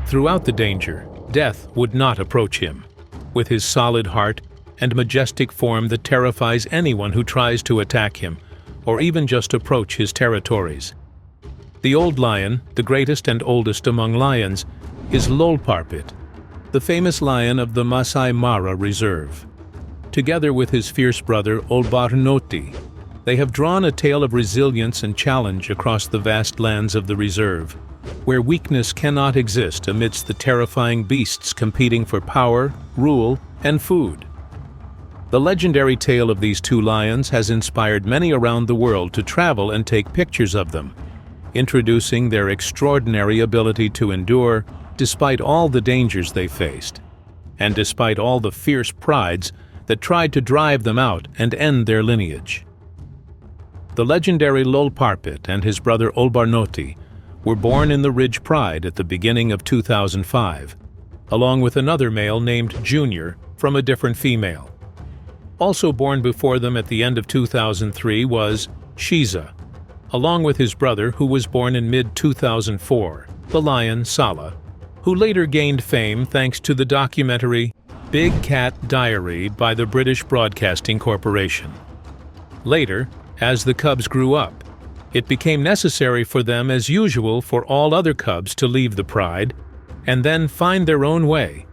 Throughout the danger, death would not approach him, with his solid heart and majestic form that terrifies anyone who tries to attack him, or even just approach his territories. The old lion, the greatest and oldest among lions, is Lolparpit, the famous lion of the Masai Mara reserve. Together with his fierce brother Olivore, they have drawn a tale of resilience and challenge across the vast lands of the reserve, where weakness cannot exist amidst the terrifying beasts competing for power, rule, and food. The legendary tale of these two lions has inspired many around the world to travel and take pictures of them, introducing their extraordinary ability to endure despite all the dangers they faced, and despite all the fierce prides that tried to drive them out and end their lineage. The legendary Lolparpit and his brother Olivore were born in the Ridge Pride at the beginning of 2005, along with another male named Junior from a different female. Also born before them at the end of 2003 was Shiza, along with his brother who was born in mid-2004, the lion Sala, who later gained fame thanks to the documentary Big Cat Diary by the British Broadcasting Corporation. Later, as the cubs grew up, it became necessary for them, as usual, for all other cubs to leave the pride and then find their own way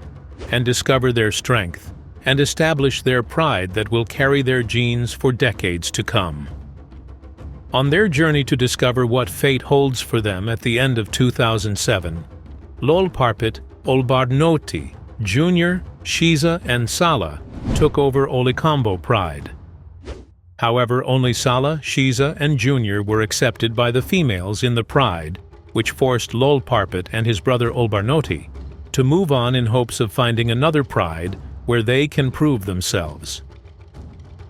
and discover their strength and establish their pride that will carry their genes for decades to come. On their journey to discover what fate holds for them at the end of 2007, Lolparpit, Olivore, Junior, Shiza, and Sala took over Olikambo Pride. However, only Sala, Shiza, and Junior were accepted by the females in the pride, which forced Lolparpit and his brother Olivore to move on in hopes of finding another pride where they can prove themselves.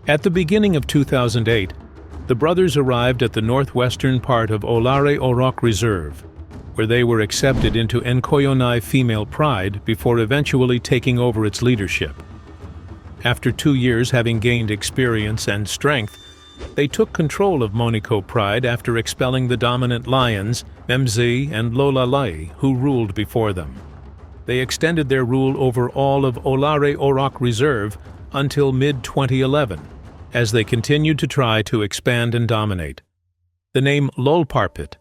At the beginning of 2008, the brothers arrived at the northwestern part of Olare Orok Reserve, where they were accepted into Nkoyonai Female Pride before eventually taking over its leadership. After 2 years having gained experience and strength, they took control of Moniko Pride after expelling the dominant lions, Memzi and Lolalai, who ruled before them. They extended their rule over all of Olare Orok Reserve until mid-2011, as they continued to try to expand and dominate. The name Lolparpit,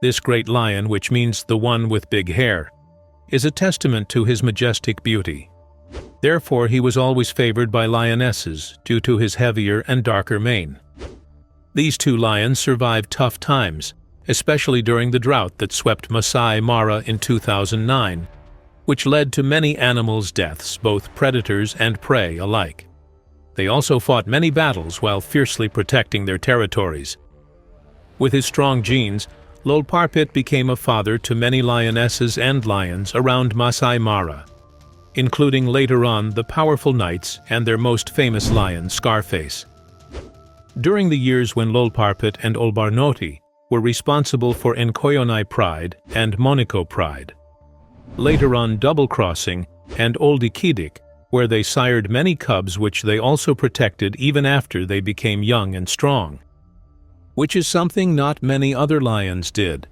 this great lion, which means the one with big hair, is a testament to his majestic beauty. Therefore, he was always favored by lionesses due to his heavier and darker mane. These two lions survived tough times, especially during the drought that swept Masai Mara in 2009, which led to many animals' deaths, both predators and prey alike. They also fought many battles while fiercely protecting their territories. With his strong genes, Lolparpit became a father to many lionesses and lions around Masai Mara, including later on the powerful knights and their most famous lion, Scarface. During the years when Lolparpit and Olivore were responsible for Nkoyonai Pride and Moniko Pride, later on Double Crossing and Oldikidik, where they sired many cubs which they also protected even after they became young and strong, which is something not many other lions did.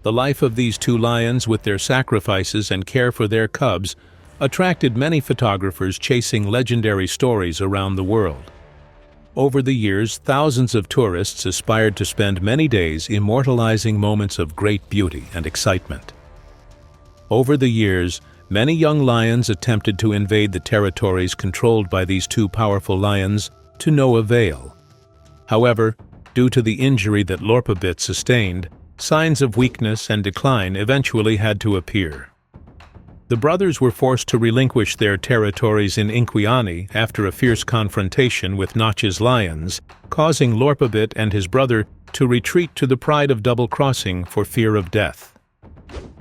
The life of these two lions with their sacrifices and care for their cubs attracted many photographers chasing legendary stories around the world. Over the years, thousands of tourists aspired to spend many days immortalizing moments of great beauty and excitement. Over the years, many young lions attempted to invade the territories controlled by these two powerful lions to no avail. However, due to the injury that Lolparpit sustained, signs of weakness and decline eventually had to appear. The brothers were forced to relinquish their territories in Inquiani after a fierce confrontation with Notch's lions, causing Lolparpit and his brother to retreat to the Pride of Double Crossing for fear of death.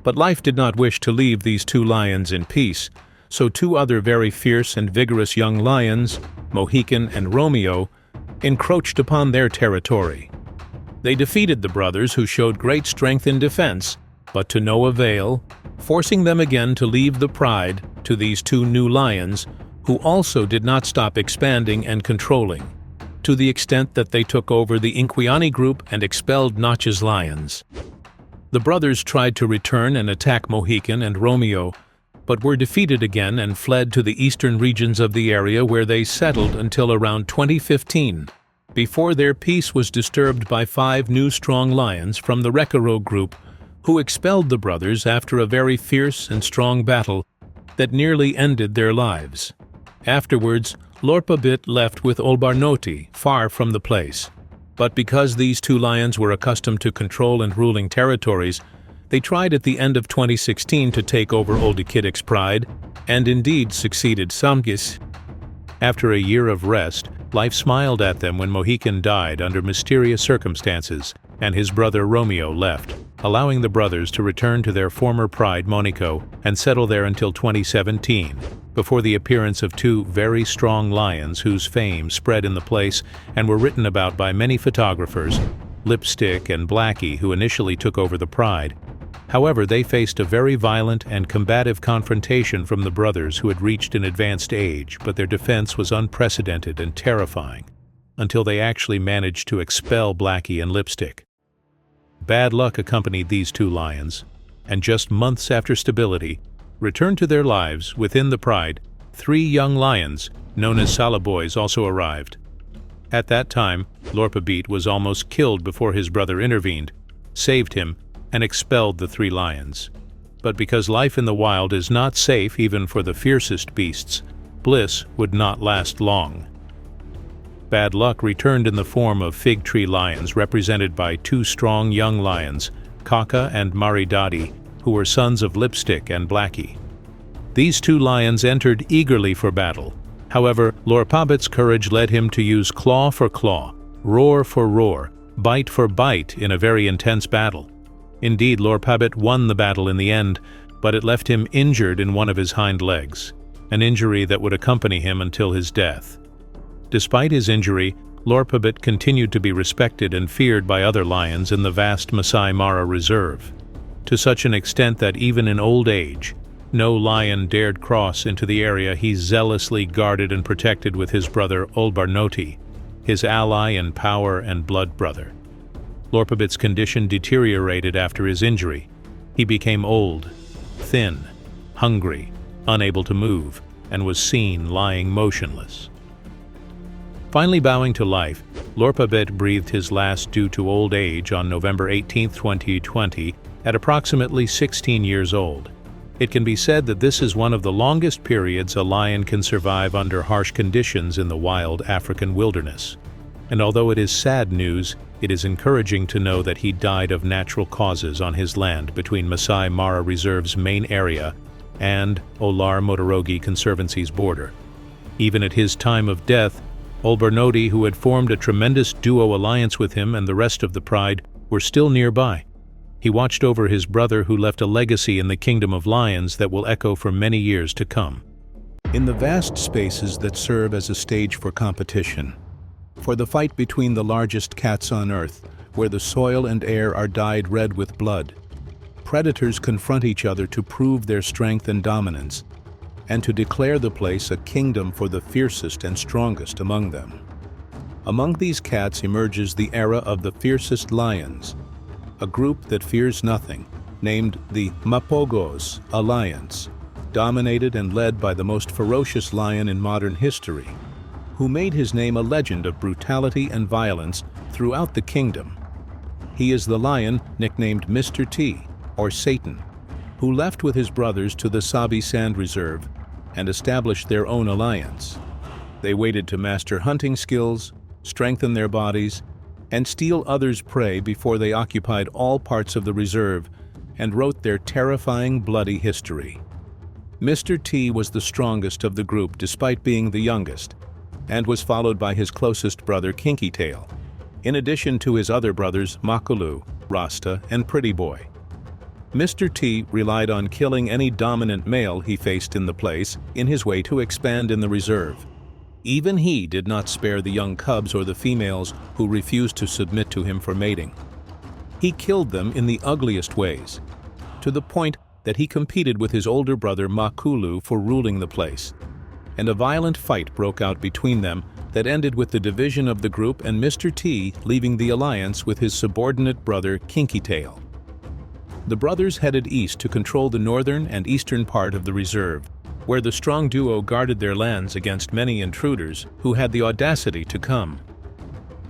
But life did not wish to leave these two lions in peace, so two other very fierce and vigorous young lions, Mohican and Romeo, encroached upon their territory. They defeated the brothers, who showed great strength in defense, but to no avail, forcing them again to leave the pride to these two new lions, who also did not stop expanding and controlling, to the extent that they took over the Inquiani group and expelled Notch's lions. The brothers tried to return and attack Mohican and Romeo, but were defeated again and fled to the eastern regions of the area, where they settled until around 2015, before their peace was disturbed by 5 new strong lions from the Rekaro group, who expelled the brothers after a very fierce and strong battle that nearly ended their lives. Afterwards, Lolparpit left with Olbarnoti, far from the place. But because these 2 lions were accustomed to control and ruling territories, they tried at the end of 2016 to take over Oldikidik's pride, and indeed succeeded. Samgis. After a year of rest, life smiled at them when Mohican died under mysterious circumstances, and his brother Romeo left, allowing the brothers to return to their former pride, Monaco, and settle there until 2017, before the appearance of 2 very strong lions whose fame spread in the place and were written about by many photographers, Lipstick and Blackie, who initially took over the pride. However, they faced a very violent and combative confrontation from the brothers, who had reached an advanced age, but their defense was unprecedented and terrifying, until they actually managed to expel Blackie and Lipstick. Bad luck accompanied these 2 lions, and just months after stability, returned to their lives within the pride, 3 young lions, known as Salaboys, also arrived. At that time, Lolparpit was almost killed before his brother intervened, saved him, and expelled the 3 lions. But because life in the wild is not safe even for the fiercest beasts, bliss would not last long. Bad luck returned in the form of fig tree lions, represented by 2 strong young lions, Kaka and Maridadi, who were sons of Lipstick and Blackie. These 2 lions entered eagerly for battle. However, Lolparpit's courage led him to use claw for claw, roar for roar, bite for bite in a very intense battle. Indeed, Lolparpit won the battle in the end, but it left him injured in one of his hind legs, an injury that would accompany him until his death. Despite his injury, Lolparpit continued to be respected and feared by other lions in the vast Masai Mara reserve, to such an extent that even in old age, no lion dared cross into the area he zealously guarded and protected with his brother Olbarnoti, his ally in power and blood brother. Lolparpit's condition deteriorated after his injury. He became old, thin, hungry, unable to move, and was seen lying motionless. Finally bowing to life, Lolparpit breathed his last due to old age on November 18, 2020, at approximately 16 years old. It can be said that this is one of the longest periods a lion can survive under harsh conditions in the wild African wilderness. And although it is sad news, it is encouraging to know that he died of natural causes on his land between Masai Mara Reserve's main area and Olar Motorogi Conservancy's border. Even at his time of death, Olbarnoti, who had formed a tremendous duo alliance with him and the rest of the pride, were still nearby. He watched over his brother, who left a legacy in the kingdom of lions that will echo for many years to come. In the vast spaces that serve as a stage for competition, for the fight between the largest cats on earth, where the soil and air are dyed red with blood, predators confront each other to prove their strength and dominance, and to declare the place a kingdom for the fiercest and strongest among them. Among these cats emerges the era of the fiercest lions, a group that fears nothing, named the Mapogos Alliance, dominated and led by the most ferocious lion in modern history, who made his name a legend of brutality and violence throughout the kingdom. He is the lion nicknamed Mr. T, or Satan, who left with his brothers to the Sabi Sand Reserve and established their own alliance. They waited to master hunting skills, strengthen their bodies, and steal others' prey before they occupied all parts of the reserve and wrote their terrifying, bloody history. Mr. T was the strongest of the group despite being the youngest, and was followed by his closest brother Kinky Tail, in addition to his other brothers Makulu, Rasta, and Pretty Boy. Mr. T relied on killing any dominant male he faced in the place in his way to expand in the reserve. Even he did not spare the young cubs or the females who refused to submit to him for mating. He killed them in the ugliest ways, to the point that he competed with his older brother Makulu for ruling the place, and a violent fight broke out between them that ended with the division of the group and Mr. T leaving the alliance with his subordinate brother Kinky Tail. the brothers headed east to control the northern and eastern part of the reserve, where the strong duo guarded their lands against many intruders who had the audacity to come.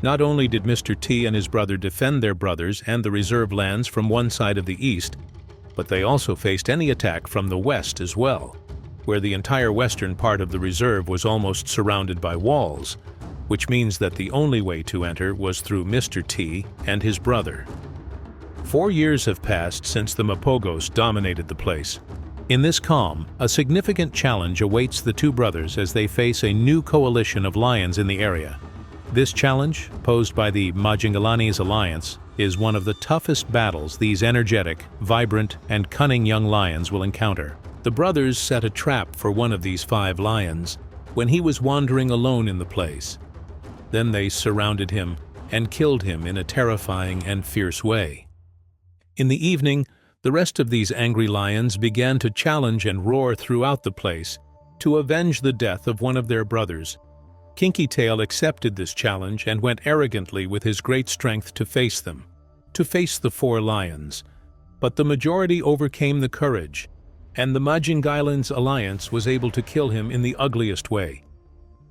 Not only did Mr. T and his brother defend their brothers and the reserve lands from one side of the east, but they also faced any attack from the west as well, where the entire western part of the reserve was almost surrounded by walls, which means that the only way to enter was through Mr. T and his brother. 4 years have passed since the Mapogos dominated the place. In this calm, a significant challenge awaits the two brothers as they face a new coalition of lions in the area. This challenge, posed by the Majingalani's alliance, is one of the toughest battles these energetic, vibrant, and cunning young lions will encounter. The brothers set a trap for one of these 5 lions when he was wandering alone in the place. Then they surrounded him and killed him in a terrifying and fierce way. In the evening, the rest of these angry lions began to challenge and roar throughout the place to avenge the death of one of their brothers. Kinky Tail accepted this challenge and went arrogantly with his great strength to face them, to face the 4 lions. But the majority overcame the courage, and the Majingalani's alliance was able to kill him in the ugliest way.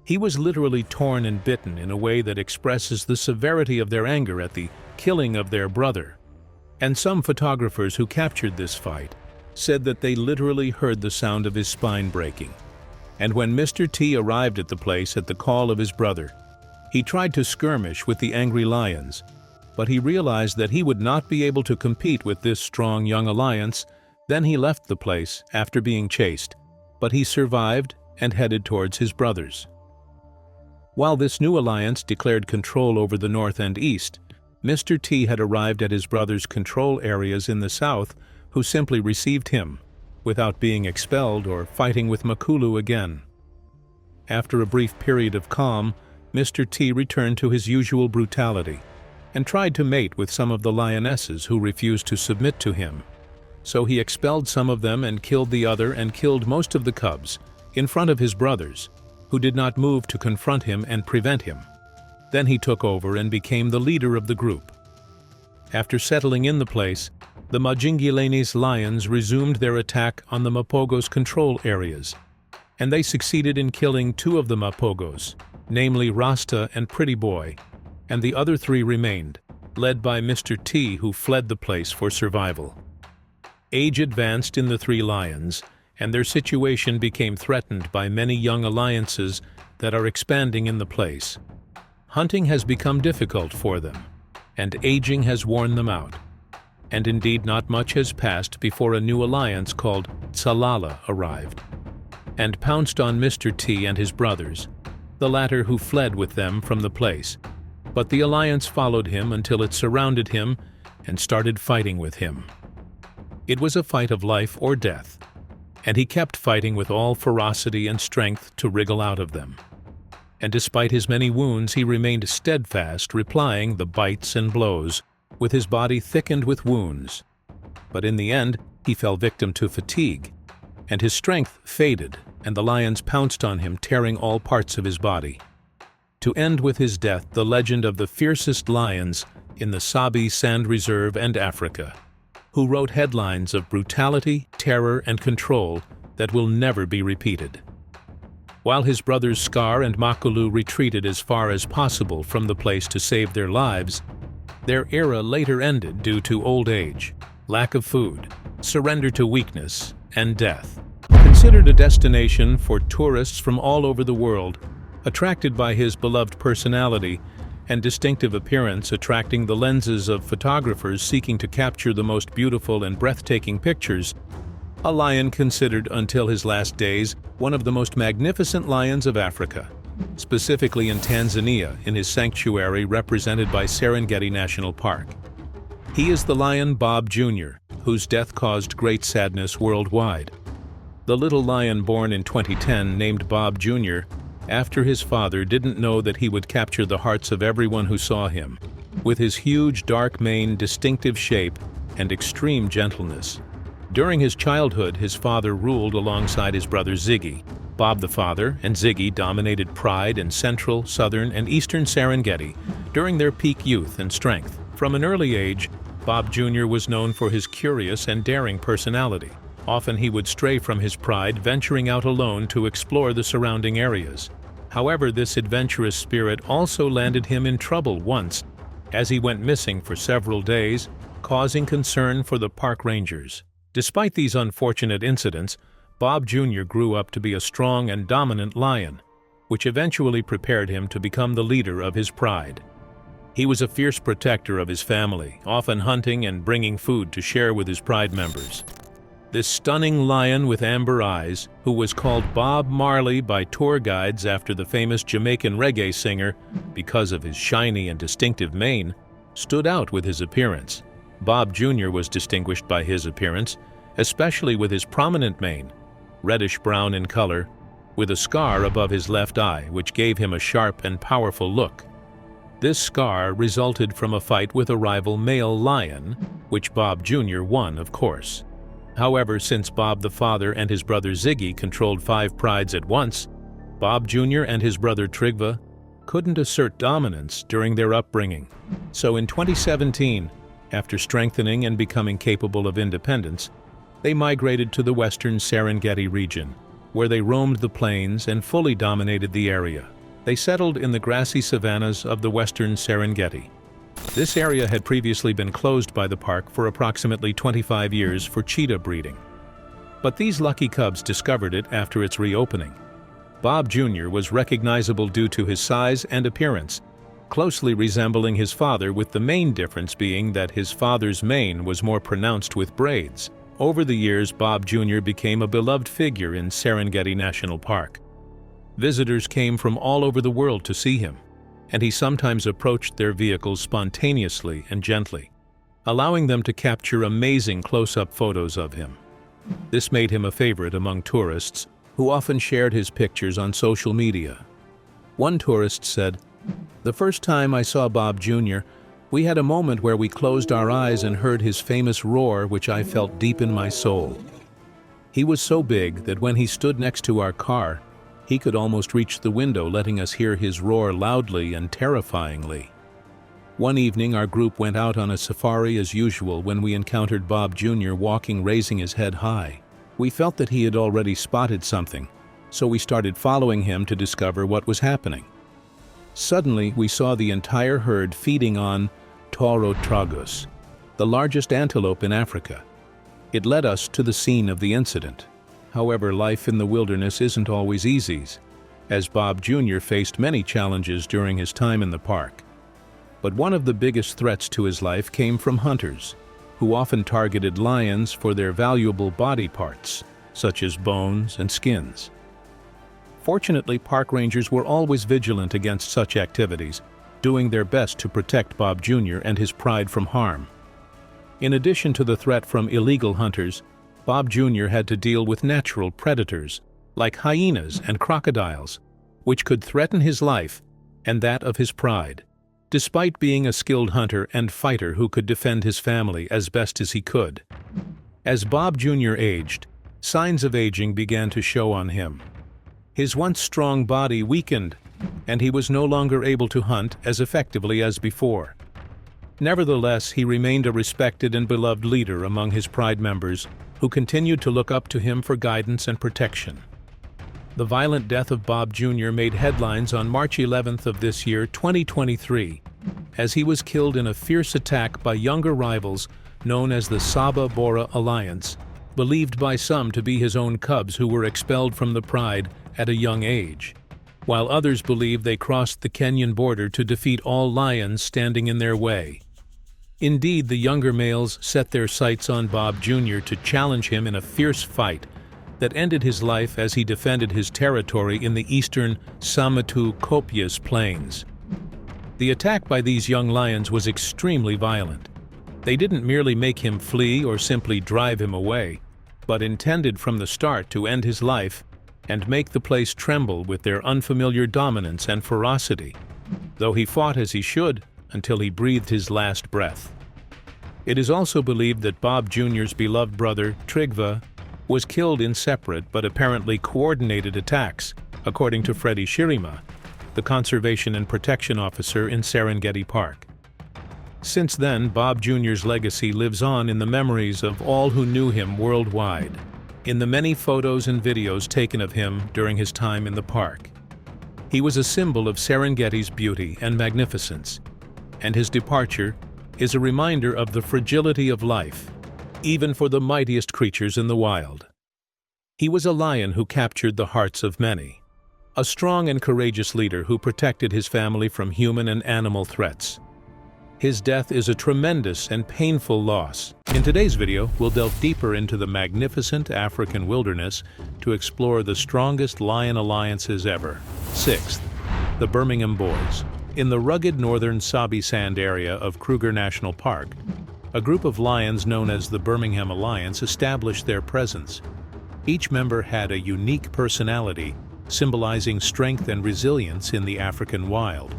He was literally torn and bitten in a way that expresses the severity of their anger at the killing of their brother. And some photographers who captured this fight said that they literally heard the sound of his spine breaking. And when Mr. T arrived at the place at the call of his brother, he tried to skirmish with the angry lions, but he realized that he would not be able to compete with this strong young alliance. Then he left the place after being chased, but he survived and headed towards his brothers. While this new alliance declared control over the north and east, Mr. T had arrived at his brother's control areas in the south, who simply received him, without being expelled or fighting with Makulu again. After a brief period of calm, Mr. T returned to his usual brutality, and tried to mate with some of the lionesses who refused to submit to him. So he expelled some of them and killed the other and killed most of the cubs, in front of his brothers, who did not move to confront him and prevent him. Then he took over and became the leader of the group. After settling in the place, the Majingalani's lions resumed their attack on the Mapogos' control areas, and they succeeded in killing 2 of the Mapogos, namely Rasta and Pretty Boy, and the other 3 remained, led by Mr. T, who fled the place for survival. Age advanced in the 3 lions, and their situation became threatened by many young alliances that are expanding in the place. Hunting has become difficult for them, and aging has worn them out. And indeed not much has passed before a new alliance called Tsalala arrived, and pounced on Mr. T and his brothers, the latter who fled with them from the place. But the alliance followed him until it surrounded him and started fighting with him. It was a fight of life or death, and he kept fighting with all ferocity and strength to wriggle out of them. And despite his many wounds, he remained steadfast, replying the bites and blows, with his body thickened with wounds. But in the end, he fell victim to fatigue, and his strength faded, and the lions pounced on him, tearing all parts of his body. To end with his death, the legend of the fiercest lions in the Sabi Sand Reserve and Africa, who wrote headlines of brutality, terror, and control that will never be repeated. While his brothers Scar and Makulu retreated as far as possible from the place to save their lives, their era later ended due to old age, lack of food, surrender to weakness, and death. Considered a destination for tourists from all over the world, attracted by his beloved personality and distinctive appearance, attracting the lenses of photographers seeking to capture the most beautiful and breathtaking pictures, a lion considered until his last days one of the most magnificent lions of Africa, specifically in Tanzania in his sanctuary represented by Serengeti National Park. He is the lion Bob Jr., whose death caused great sadness worldwide. The little lion born in 2010, named Bob Jr., after his father didn't know that he would capture the hearts of everyone who saw him, with his huge dark mane, distinctive shape, and extreme gentleness. During his childhood, his father ruled alongside his brother Ziggy. Bob the father and Ziggy dominated Pride in central, southern, and eastern Serengeti during their peak youth and strength. From an early age, Bob Jr. was known for his curious and daring personality. Often he would stray from his pride, venturing out alone to explore the surrounding areas. However, this adventurous spirit also landed him in trouble once, as he went missing for several days, causing concern for the park rangers. Despite these unfortunate incidents, Bob Jr. grew up to be a strong and dominant lion, which eventually prepared him to become the leader of his pride. He was a fierce protector of his family, often hunting and bringing food to share with his pride members. This stunning lion with amber eyes, who was called Bob Marley by tour guides after the famous Jamaican reggae singer because of his shiny and distinctive mane, stood out with his appearance. Bob Jr. was distinguished by his appearance, especially with his prominent mane, reddish-brown in color, with a scar above his left eye which gave him a sharp and powerful look. This scar resulted from a fight with a rival male lion, which Bob Jr. won, of course. However, since Bob the father and his brother Ziggy controlled 5 prides at once, Bob Jr. and his brother Trigva couldn't assert dominance during their upbringing. So in 2017, after strengthening and becoming capable of independence, they migrated to the western Serengeti region, where they roamed the plains and fully dominated the area. They settled in the grassy savannas of the western Serengeti. This area had previously been closed by the park for approximately 25 years for cheetah breeding. But these lucky cubs discovered it after its reopening. Bob Jr. was recognizable due to his size and appearance, closely resembling his father, with the main difference being that his father's mane was more pronounced with braids. Over the years, Bob Jr. became a beloved figure in Serengeti National Park. Visitors came from all over the world to see him, and he sometimes approached their vehicles spontaneously and gently, allowing them to capture amazing close-up photos of him. This made him a favorite among tourists, who often shared his pictures on social media. One tourist said, "The first time I saw Bob Jr., we had a moment where we closed our eyes and heard his famous roar, which I felt deep in my soul. He was so big that when he stood next to our car, he could almost reach the window, letting us hear his roar loudly and terrifyingly." One evening, our group went out on a safari as usual when we encountered Bob Jr. walking, raising his head high. We felt that he had already spotted something, so we started following him to discover what was happening. Suddenly, we saw the entire herd feeding on tauro tragus, the largest antelope in Africa. It led us to the scene of the incident. However, life in the wilderness isn't always easy, as Bob Jr. faced many challenges during his time in the park. But one of the biggest threats to his life came from hunters, who often targeted lions for their valuable body parts, such as bones and skins. Fortunately, park rangers were always vigilant against such activities, doing their best to protect Bob Jr. and his pride from harm. In addition to the threat from illegal hunters, Bob Jr. had to deal with natural predators, like hyenas and crocodiles, which could threaten his life and that of his pride. Despite being a skilled hunter and fighter who could defend his family as best as he could. As Bob Jr. aged, signs of aging began to show on him. His once strong body weakened, and he was no longer able to hunt as effectively as before. Nevertheless, he remained a respected and beloved leader among his pride members, who continued to look up to him for guidance and protection. The violent death of Bob Jr. made headlines on March 11th of this year, 2023, as he was killed in a fierce attack by younger rivals known as the Saba Bora Alliance, believed by some to be his own cubs who were expelled from the pride at a young age, while others believe they crossed the Kenyan border to defeat all lions standing in their way. Indeed, the younger males set their sights on Bob Jr. to challenge him in a fierce fight that ended his life as he defended his territory in the eastern Samatu-Copias plains. The attack by these young lions was extremely violent. They didn't merely make him flee or simply drive him away, but intended from the start to end his life and make the place tremble with their unfamiliar dominance and ferocity, though he fought as he should until he breathed his last breath. It is also believed that Bob Jr.'s beloved brother, Trigva, was killed in separate but apparently coordinated attacks, according to Freddie Shirima, the Conservation and Protection Officer in Serengeti Park. Since then, Bob Jr.'s legacy lives on in the memories of all who knew him worldwide, in the many photos and videos taken of him during his time in the park. He was a symbol of Serengeti's beauty and magnificence, and his departure is a reminder of the fragility of life, even for the mightiest creatures in the wild. He was a lion who captured the hearts of many, a strong and courageous leader who protected his family from human and animal threats. His death is a tremendous and painful loss. In today's video, we'll delve deeper into the magnificent African wilderness to explore the strongest lion alliances ever. Sixth, the Birmingham Boys. In the rugged northern Sabi Sand area of Kruger National Park, a group of lions known as the Birmingham Alliance established their presence. Each member had a unique personality, symbolizing strength and resilience in the African wild.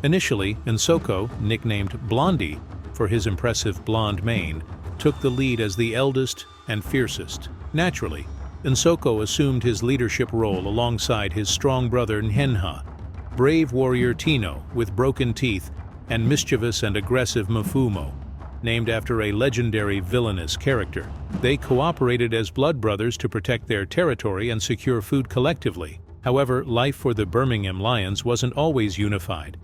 Initially, Nsoko, nicknamed Blondie for his impressive blonde mane, took the lead as the eldest and fiercest. Naturally, Nsoko assumed his leadership role alongside his strong brother Nhenha, brave warrior Tino with broken teeth, and mischievous and aggressive Mfumo, named after a legendary villainous character. They cooperated as blood brothers to protect their territory and secure food collectively. However, life for the Birmingham Lions wasn't always unified.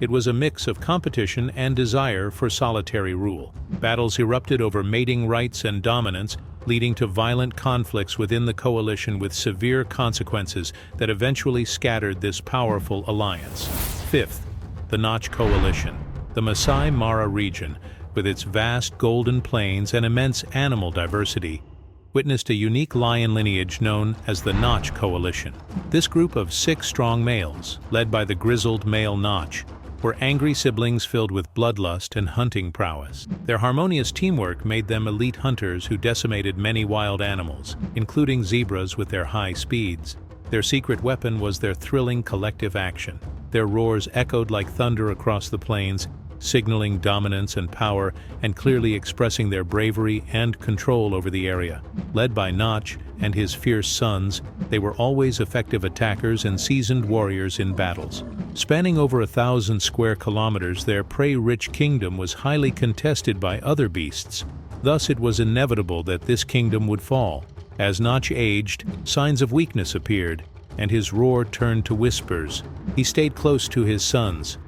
It was a mix of competition and desire for solitary rule. Battles erupted over mating rights and dominance, leading to violent conflicts within the coalition with severe consequences that eventually scattered this powerful alliance. Fifth, the Notch Coalition. The Masai Mara region, with its vast golden plains and immense animal diversity, witnessed a unique lion lineage known as the Notch Coalition. This group of 6 strong males, led by the grizzled male Notch, were angry siblings filled with bloodlust and hunting prowess. Their harmonious teamwork made them elite hunters who decimated many wild animals, including zebras with their high speeds. Their secret weapon was their thrilling collective action. Their roars echoed like thunder across the plains, signaling dominance and power and clearly expressing their bravery and control over the area. Led by Notch and his fierce sons, they were always effective attackers and seasoned warriors in battles. Spanning over 1,000 square kilometers, their prey-rich kingdom was highly contested by other beasts. Thus, it was inevitable that this kingdom would fall. As Notch aged, signs of weakness appeared, and his roar turned to whispers. He stayed close to his sons,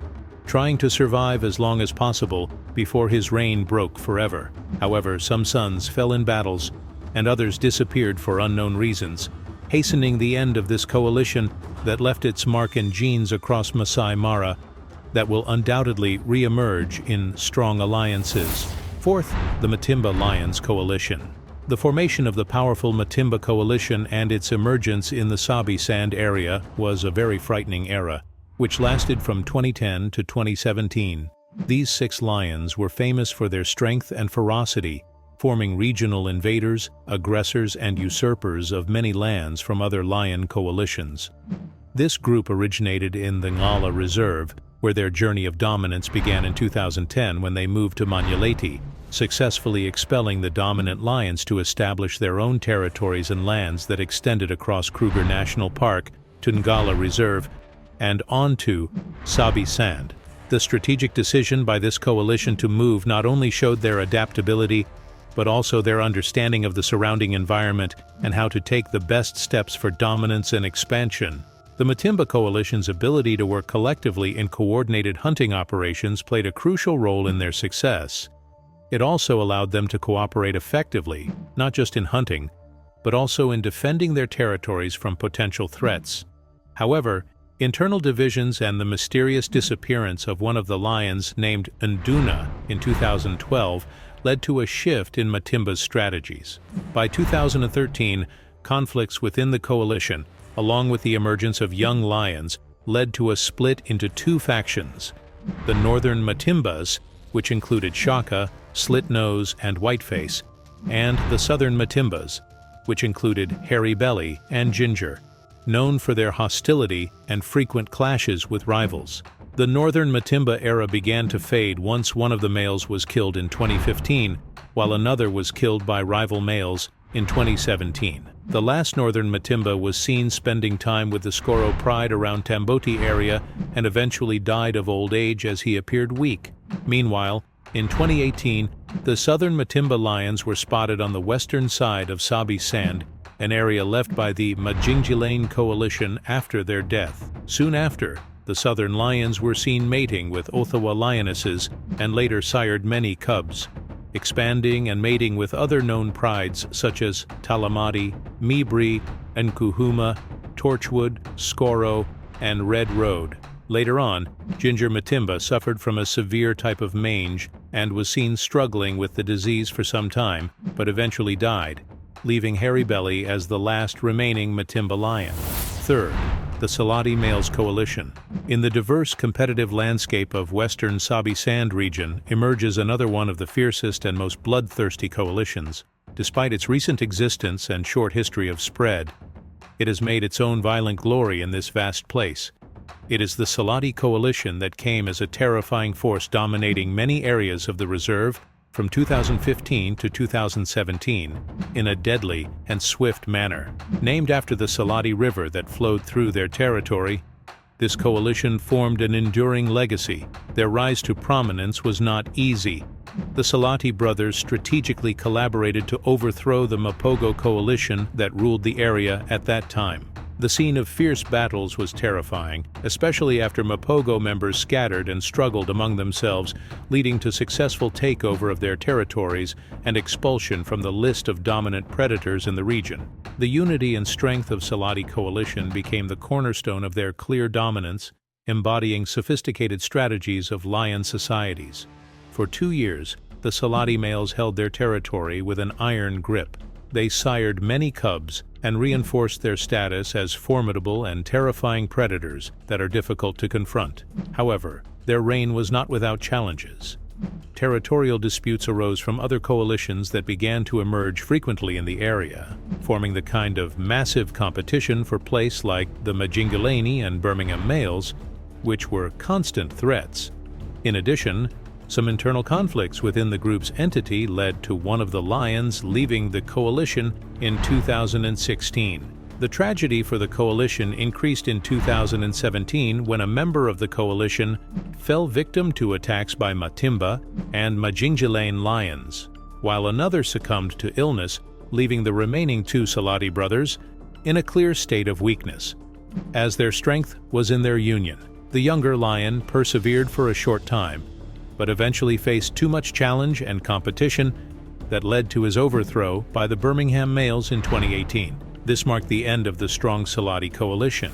trying to survive as long as possible before his reign broke forever. However, some sons fell in battles, and others disappeared for unknown reasons, hastening the end of this coalition that left its mark and genes across Masai Mara that will undoubtedly re-emerge in strong alliances. Fourth, the Matimba Lions Coalition. The formation of the powerful Matimba Coalition and its emergence in the Sabi Sand area was a very frightening era, which lasted from 2010 to 2017. These 6 lions were famous for their strength and ferocity, forming regional invaders, aggressors, and usurpers of many lands from other lion coalitions. This group originated in the Ngala Reserve, where their journey of dominance began in 2010 when they moved to Manyaleti, successfully expelling the dominant lions to establish their own territories and lands that extended across Kruger National Park to Ngala Reserve and onto Sabi Sand. The strategic decision by this coalition to move not only showed their adaptability, but also their understanding of the surrounding environment and how to take the best steps for dominance and expansion. The Matimba Coalition's ability to work collectively in coordinated hunting operations played a crucial role in their success. It also allowed them to cooperate effectively, not just in hunting, but also in defending their territories from potential threats. However, internal divisions and the mysterious disappearance of one of the lions named Nduna in 2012 led to a shift in Matimba's strategies. By 2013, conflicts within the coalition, along with the emergence of young lions, led to a split into 2 factions: the northern Matimbas, which included Shaka, Slitnose, and Whiteface, and the southern Matimbas, which included Hairy Belly and Ginger, known for their hostility and frequent clashes with rivals. The northern Matimba era began to fade once one of the males was killed in 2015, while another was killed by rival males in 2017. The last northern Matimba was seen spending time with the Skoro Pride around Tamboti area and eventually died of old age as he appeared weak. Meanwhile, In 2018, the southern Matimba lions were spotted on the western side of Sabi Sand, an area left by the Majingalani coalition after their death. Soon after, the southern lions were seen mating with Othawa lionesses and later sired many cubs, expanding and mating with other known prides such as Talamati, Mibri, Nkuhuma, Torchwood, Skoro, and Red Road. Later on, Ginger Matimba suffered from a severe type of mange and was seen struggling with the disease for some time, but eventually died, leaving Hairy Belly as the last remaining Matimba lion. Third, the Salotti Males Coalition. In the diverse competitive landscape of western Sabi Sand region emerges another one of the fiercest and most bloodthirsty coalitions. Despite its recent existence and short history of spread, it has made its own violent glory in this vast place. It is the Salotti coalition that came as a terrifying force dominating many areas of the reserve from 2015 to 2017 in a deadly and swift manner. Named after the Salotti River that flowed through their territory, this coalition formed an enduring legacy. Their rise to prominence was not easy. The Salotti brothers strategically collaborated to overthrow the Mapogo coalition that ruled the area at that time. The scene of fierce battles was terrifying, especially after Mapogo members scattered and struggled among themselves, leading to successful takeover of their territories and expulsion from the list of dominant predators in the region. The unity and strength of Salotti coalition became the cornerstone of their clear dominance, embodying sophisticated strategies of lion societies. For 2 years, the Salotti males held their territory with an iron grip. They sired many cubs and reinforced their status as formidable and terrifying predators that are difficult to confront. However, their reign was not without challenges. Territorial disputes arose from other coalitions that began to emerge frequently in the area, forming the kind of massive competition for place like the Majingalani and Birmingham males, which were constant threats. In addition, some internal conflicts within the group's entity led to one of the lions leaving the coalition in 2016. The tragedy for the coalition increased in 2017 when a member of the coalition fell victim to attacks by Matimba and Majingalani lions, while another succumbed to illness, leaving the remaining 2 Salotti brothers in a clear state of weakness, as their strength was in their union. The younger lion persevered for a short time, but eventually faced too much challenge and competition that led to his overthrow by the Birmingham males in 2018. This marked the end of the strong Salotti coalition.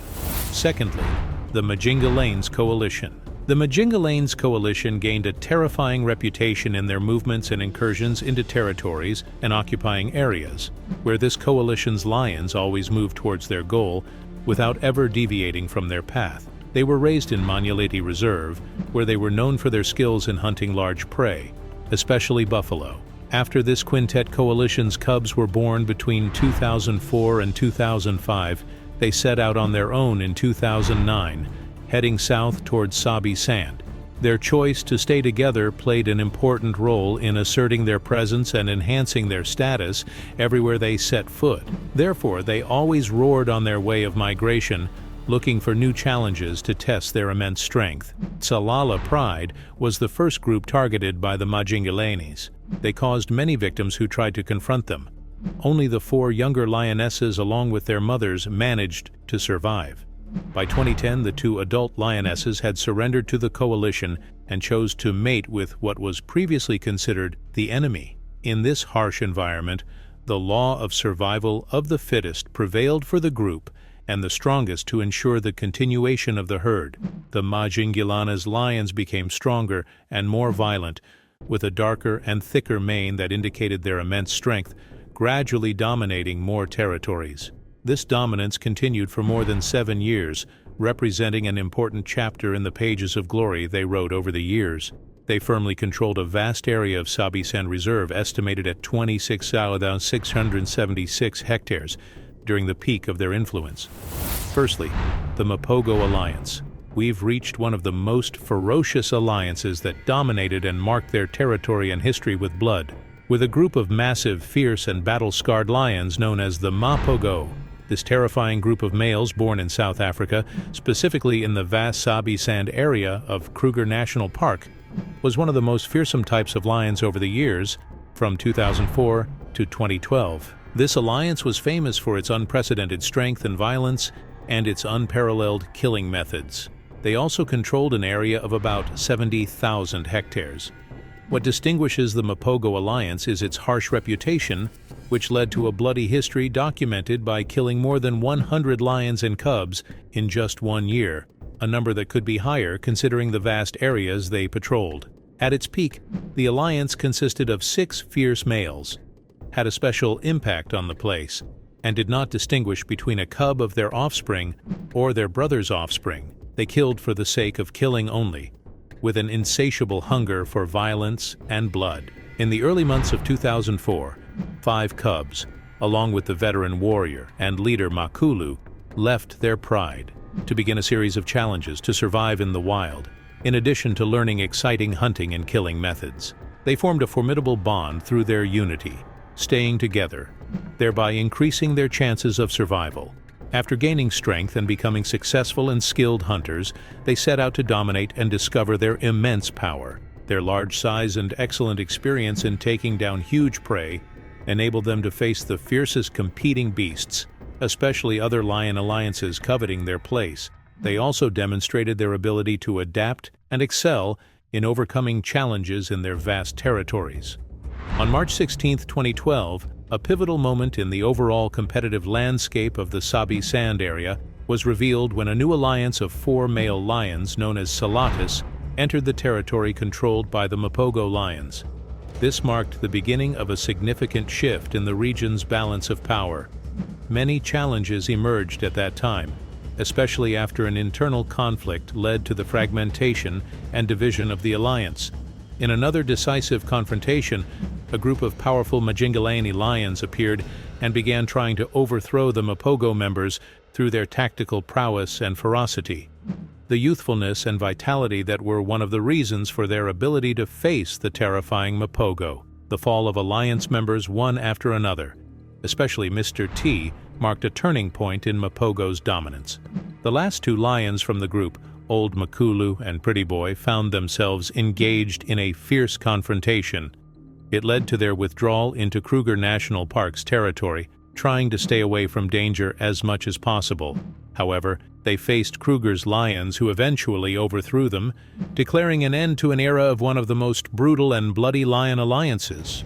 Secondly, the Majingalani coalition. The Majingalani coalition gained a terrifying reputation in their movements and incursions into territories and occupying areas, where this coalition's lions always moved towards their goal without ever deviating from their path. They were raised in Manuleti Reserve, where they were known for their skills in hunting large prey, especially buffalo. After this quintet coalition's cubs were born between 2004 and 2005, they set out on their own in 2009, heading south towards Sabi Sand. Their choice to stay together played an important role in asserting their presence and enhancing their status everywhere they set foot. Therefore, they always roared on their way of migration, looking for new challenges to test their immense strength. Salala Pride was the first group targeted by the Majingalanis. They caused many victims who tried to confront them. Only the 4 younger lionesses along with their mothers managed to survive. By 2010, the 2 adult lionesses had surrendered to the coalition and chose to mate with what was previously considered the enemy. In this harsh environment, the law of survival of the fittest prevailed for the group and the strongest to ensure the continuation of the herd. The Majingilana's lions became stronger and more violent, with a darker and thicker mane that indicated their immense strength, gradually dominating more territories. This dominance continued for more than 7 years, representing an important chapter in the pages of glory they wrote over the years. They firmly controlled a vast area of Sabi Sand Reserve estimated at 26,676 hectares, during the peak of their influence. Firstly, the Mapogo Alliance. We've reached one of the most ferocious alliances that dominated and marked their territory and history with blood. With a group of massive, fierce, and battle-scarred lions known as the Mapogo, This terrifying group of males born in South Africa, specifically in the vast Sabi Sand area of Kruger National Park, was one of the most fearsome types of lions over the years, from 2004 to 2012. This alliance was famous for its unprecedented strength and violence and its unparalleled killing methods. They also controlled an area of about 70,000 hectares. What distinguishes the Mapogo alliance is its harsh reputation, which led to a bloody history documented by killing more than 100 lions and cubs in just 1 year, a number that could be higher considering the vast areas they patrolled. At its peak, the alliance consisted of 6 fierce males, had a special impact on the place, and did not distinguish between a cub of their offspring or their brother's offspring. They killed for the sake of killing only, with an insatiable hunger for violence and blood. In the early months of 2004, 5 cubs, along with the veteran warrior and leader Makulu, left their pride to begin a series of challenges to survive in the wild. In addition to learning exciting hunting and killing methods, they formed a formidable bond through their unity, staying together, thereby increasing their chances of survival. After gaining strength and becoming successful and skilled hunters, they set out to dominate and discover their immense power. Their large size and excellent experience in taking down huge prey enabled them to face the fiercest competing beasts, especially other lion alliances coveting their place. They also demonstrated their ability to adapt and excel in overcoming challenges in their vast territories. On March 16, 2012, a pivotal moment in the overall competitive landscape of the Sabi Sand area was revealed when a new alliance of 4 male lions known as Salottis entered the territory controlled by the Mapogo lions. This marked the beginning of a significant shift in the region's balance of power. Many challenges emerged at that time, especially after an internal conflict led to the fragmentation and division of the alliance. In another decisive confrontation, a group of powerful Majingalani lions appeared and began trying to overthrow the Mapogo members through their tactical prowess and ferocity. The youthfulness and vitality that were one of the reasons for their ability to face the terrifying Mapogo. The fall of alliance members one after another, especially Mr. T, marked a turning point in Mapogo's dominance. The last 2 lions from the group, Old Makulu and Pretty Boy, found themselves engaged in a fierce confrontation. It led to their withdrawal into Kruger National Park's territory, trying to stay away from danger as much as possible. However, they faced Kruger's lions, who eventually overthrew them, declaring an end to an era of one of the most brutal and bloody lion alliances.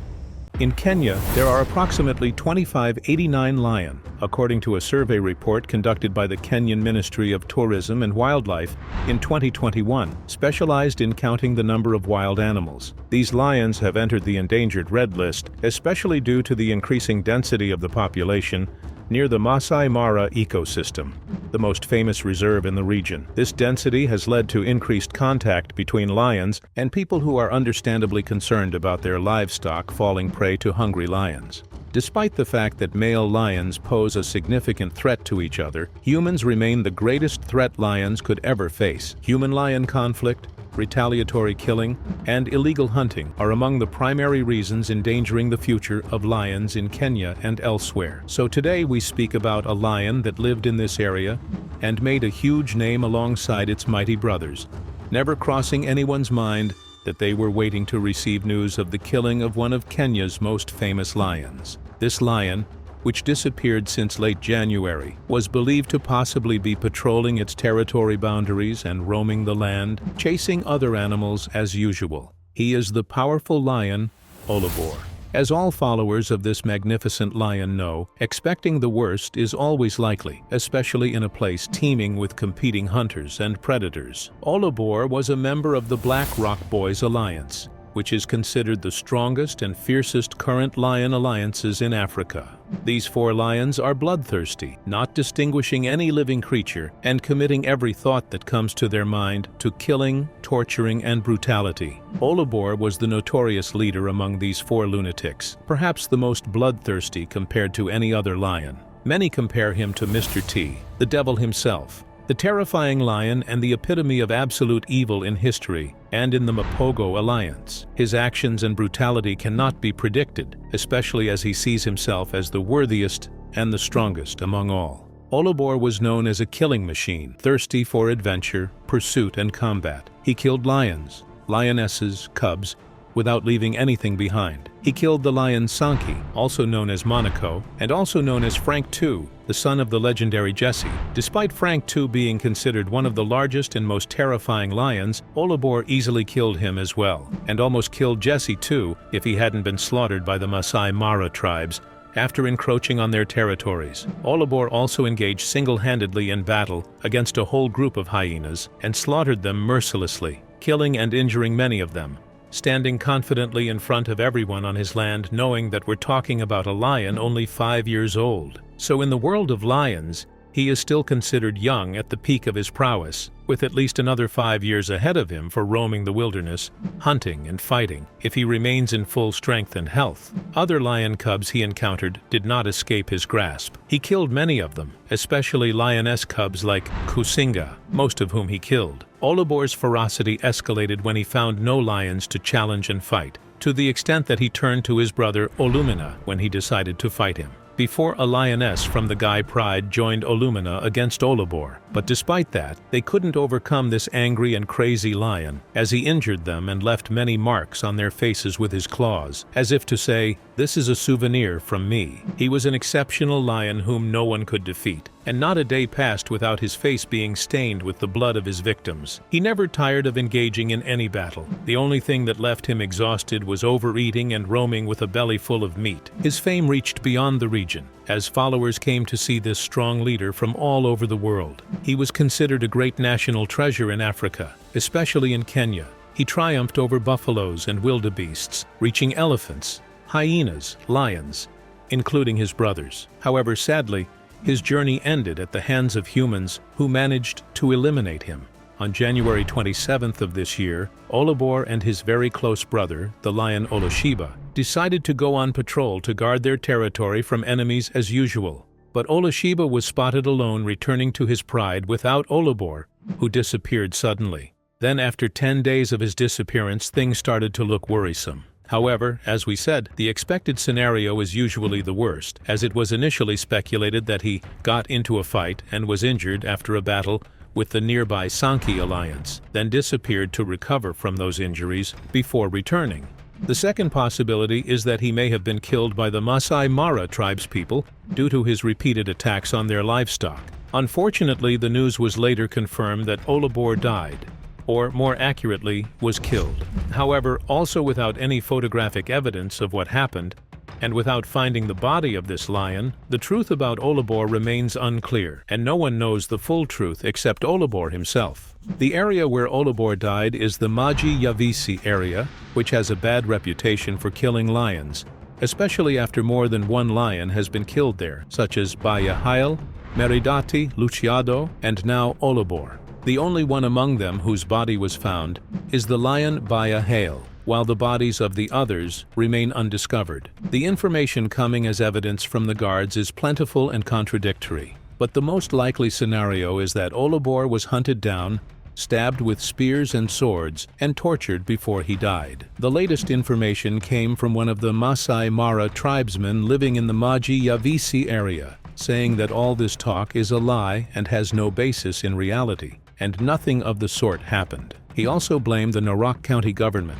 In Kenya, there are approximately 2589 lion, according to a survey report conducted by the Kenyan Ministry of Tourism and Wildlife in 2021, specialized in counting the number of wild animals. These lions have entered the endangered red list, especially due to the increasing density of the population near the Masai Mara ecosystem, the most famous reserve in the region. This density has led to increased contact between lions and people who are understandably concerned about their livestock falling prey to hungry lions. Despite the fact that male lions pose a significant threat to each other, humans remain the greatest threat lions could ever face. Human-lion conflict, retaliatory killing, and illegal hunting are among the primary reasons endangering the future of lions in Kenya and elsewhere. So today we speak about a lion that lived in this area and made a huge name alongside its mighty brothers, never crossing anyone's mind that they were waiting to receive news of the killing of one of Kenya's most famous lions. This lion, which disappeared since late January, was believed to possibly be patrolling its territory boundaries and roaming the land, chasing other animals as usual. He is the powerful lion, Olivore. As all followers of this magnificent lion know, expecting the worst is always likely, especially in a place teeming with competing hunters and predators. Olivore was a member of the Black Rock Boys Alliance, which is considered the strongest and fiercest current lion alliances in Africa. These 4 lions are bloodthirsty, not distinguishing any living creature and committing every thought that comes to their mind to killing, torturing, and brutality. Olivore was the notorious leader among these 4 lunatics, perhaps the most bloodthirsty compared to any other lion. Many compare him to Mr. T, the devil himself, the terrifying lion and the epitome of absolute evil in history and in the Mapogo alliance. His actions and brutality cannot be predicted, especially as he sees himself as the worthiest and the strongest among all. Olivore was known as a killing machine, thirsty for adventure, pursuit, and combat. He killed lions, lionesses, cubs, without leaving anything behind. He killed the lion Sankey, also known as Monaco, and also known as Frank II, the son of the legendary Jesse. Despite Frank II being considered one of the largest and most terrifying lions, Olivore easily killed him as well, and almost killed Jesse too if he hadn't been slaughtered by the Masai Mara tribes after encroaching on their territories. Olivore also engaged single-handedly in battle against a whole group of hyenas and slaughtered them mercilessly, killing and injuring many of them, standing confidently in front of everyone on his land, knowing that we're talking about a lion only 5 years old. So in the world of lions, he is still considered young at the peak of his prowess, with at least another 5 years ahead of him for roaming the wilderness, hunting and fighting, if he remains in full strength and health. Other lion cubs he encountered did not escape his grasp. He killed many of them, especially lioness cubs like Kusinga, most of whom he killed. Olivore's ferocity escalated when he found no lions to challenge and fight, to the extent that he turned to his brother Olumina when he decided to fight him. Before a lioness from the Gai Pride joined Olumina against Olivore, but despite that, they couldn't overcome this angry and crazy lion, as he injured them and left many marks on their faces with his claws, as if to say, "This is a souvenir from me." He was an exceptional lion whom no one could defeat, and not a day passed without his face being stained with the blood of his victims. He never tired of engaging in any battle. The only thing that left him exhausted was overeating and roaming with a belly full of meat. His fame reached beyond the region, as followers came to see this strong leader from all over the world. He was considered a great national treasure in Africa, especially in Kenya. He triumphed over buffaloes and wildebeests, reaching elephants, hyenas, lions, including his brothers. However, sadly, his journey ended at the hands of humans who managed to eliminate him. On January 27th of this year, Olivore and his very close brother, the lion Oloshiba, decided to go on patrol to guard their territory from enemies as usual. But Oloshiba was spotted alone returning to his pride without Olivore, who disappeared suddenly. Then after 10 days of his disappearance, things started to look worrisome. However, as we said, the expected scenario is usually the worst, as it was initially speculated that he got into a fight and was injured after a battle with the nearby Sankey alliance, then disappeared to recover from those injuries before returning. The second possibility is that he may have been killed by the Masai Mara tribespeople due to his repeated attacks on their livestock. Unfortunately, the news was later confirmed that Olivore died, or more accurately, was killed. However, also without any photographic evidence of what happened, and without finding the body of this lion, the truth about Olivore remains unclear, and no one knows the full truth except Olivore himself. The area where Olivore died is the Majingalani area, which has a bad reputation for killing lions, especially after more than one lion has been killed there, such as Baya Haile, Meridati, Luciado, and now Olivore. The only one among them whose body was found is the lion Baya Haile, while the bodies of the others remain undiscovered. The information coming as evidence from the guards is plentiful and contradictory, but the most likely scenario is that Olivore was hunted down, stabbed with spears and swords, and tortured before he died. The latest information came from one of the Masai Mara tribesmen living in the Majingalani area, saying that all this talk is a lie and has no basis in reality, and nothing of the sort happened. He also blamed the Narok County government,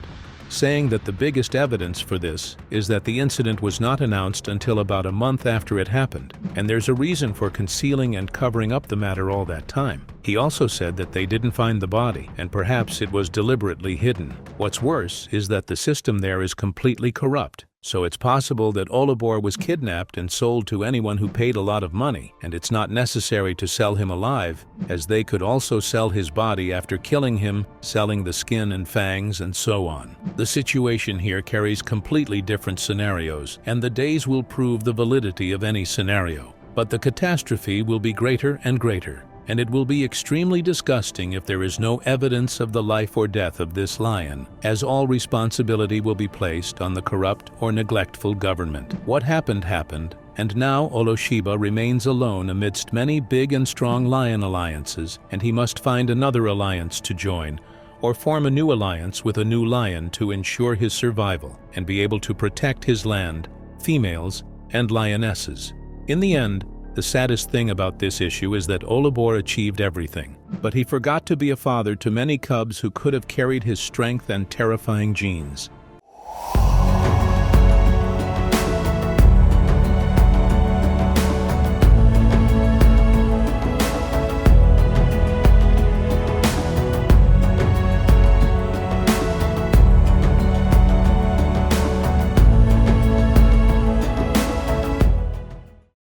saying that the biggest evidence for this is that the incident was not announced until about a month after it happened, and there's a reason for concealing and covering up the matter all that time. He also said that they didn't find the body, and perhaps it was deliberately hidden. What's worse is that the system there is completely corrupt, so it's possible that Olivore was kidnapped and sold to anyone who paid a lot of money, and it's not necessary to sell him alive, as they could also sell his body after killing him, selling the skin and fangs, and so on. The situation here carries completely different scenarios, and the days will prove the validity of any scenario. But the catastrophe will be greater and greater, and it will be extremely disgusting if there is no evidence of the life or death of this lion, as all responsibility will be placed on the corrupt or neglectful government. What happened happened, and now Oloshiba remains alone amidst many big and strong lion alliances, and he must find another alliance to join, or form a new alliance with a new lion to ensure his survival and be able to protect his land, females, and lionesses. In the end, the saddest thing about this issue is that Olivore achieved everything, but he forgot to be a father to many cubs who could have carried his strength and terrifying genes.